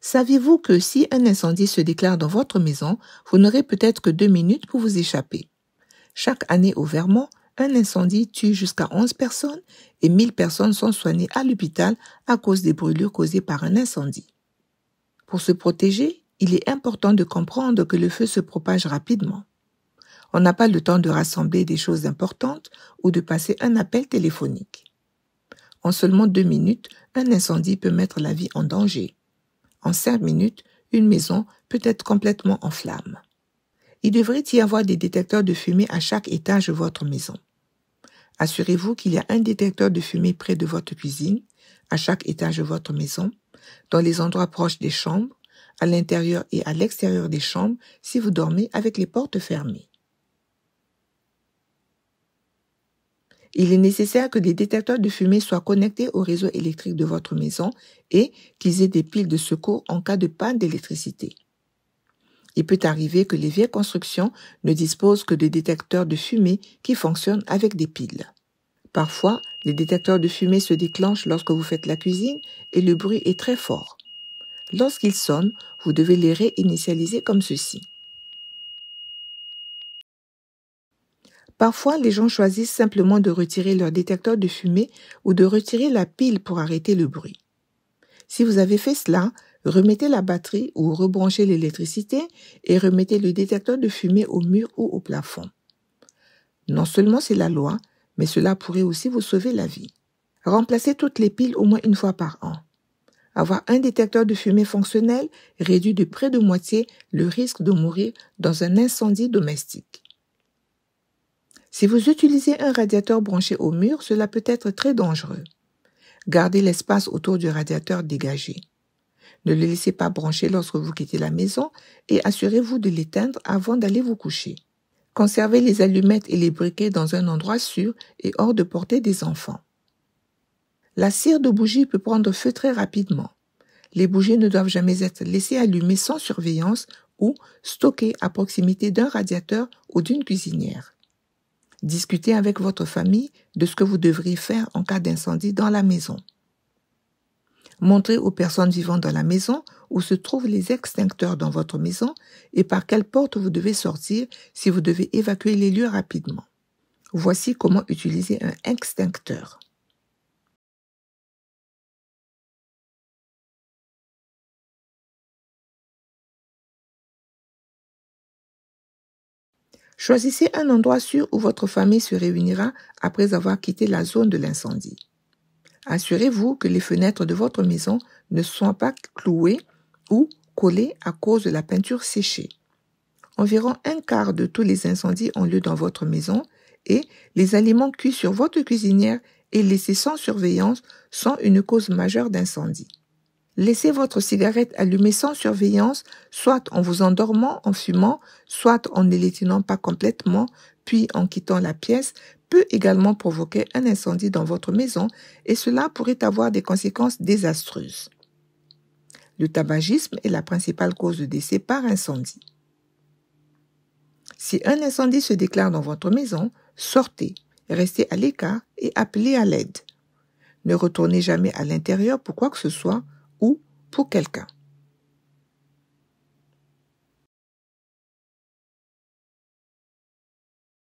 Saviez-vous que si un incendie se déclare dans votre maison, vous n'aurez peut-être que 2 minutes pour vous échapper? Chaque année au Vermont, un incendie tue jusqu'à 11 personnes et 1000 personnes sont soignées à l'hôpital à cause des brûlures causées par un incendie. Pour se protéger, il est important de comprendre que le feu se propage rapidement. On n'a pas le temps de rassembler des choses importantes ou de passer un appel téléphonique. En seulement 2 minutes, un incendie peut mettre la vie en danger. En 5 minutes, une maison peut être complètement en flammes. Il devrait y avoir des détecteurs de fumée à chaque étage de votre maison. Assurez-vous qu'il y a un détecteur de fumée près de votre cuisine, à chaque étage de votre maison, dans les endroits proches des chambres, à l'intérieur et à l'extérieur des chambres si vous dormez avec les portes fermées. Il est nécessaire que les détecteurs de fumée soient connectés au réseau électrique de votre maison et qu'ils aient des piles de secours en cas de panne d'électricité. Il peut arriver que les vieilles constructions ne disposent que de détecteurs de fumée qui fonctionnent avec des piles. Parfois, les détecteurs de fumée se déclenchent lorsque vous faites la cuisine et le bruit est très fort. Lorsqu'ils sonnent, vous devez les réinitialiser comme ceci. Parfois, les gens choisissent simplement de retirer leur détecteur de fumée ou de retirer la pile pour arrêter le bruit. Si vous avez fait cela, remettez la batterie ou rebranchez l'électricité et remettez le détecteur de fumée au mur ou au plafond. Non seulement c'est la loi, mais cela pourrait aussi vous sauver la vie. Remplacez toutes les piles au moins une fois par an. Avoir un détecteur de fumée fonctionnel réduit de près de moitié le risque de mourir dans un incendie domestique. Si vous utilisez un radiateur branché au mur, cela peut être très dangereux. Gardez l'espace autour du radiateur dégagé. Ne le laissez pas brancher lorsque vous quittez la maison et assurez-vous de l'éteindre avant d'aller vous coucher. Conservez les allumettes et les briquets dans un endroit sûr et hors de portée des enfants. La cire de bougie peut prendre feu très rapidement. Les bougies ne doivent jamais être laissées allumées sans surveillance ou stockées à proximité d'un radiateur ou d'une cuisinière. Discutez avec votre famille de ce que vous devriez faire en cas d'incendie dans la maison. Montrez aux personnes vivant dans la maison où se trouvent les extincteurs dans votre maison et par quelle porte vous devez sortir si vous devez évacuer les lieux rapidement. Voici comment utiliser un extincteur. Choisissez un endroit sûr où votre famille se réunira après avoir quitté la zone de l'incendie. Assurez-vous que les fenêtres de votre maison ne sont pas clouées ou collées à cause de la peinture séchée. Environ un quart de tous les incendies ont lieu dans votre maison et les aliments cuits sur votre cuisinière et laissés sans surveillance sont une cause majeure d'incendie. Laissez votre cigarette allumée sans surveillance, soit en vous endormant en fumant, soit en ne l'éteignant pas complètement, puis en quittant la pièce, peut également provoquer un incendie dans votre maison et cela pourrait avoir des conséquences désastreuses. Le tabagisme est la principale cause de décès par incendie. Si un incendie se déclare dans votre maison, sortez, restez à l'écart et appelez à l'aide. Ne retournez jamais à l'intérieur pour quoi que ce soit ou pour quelqu'un.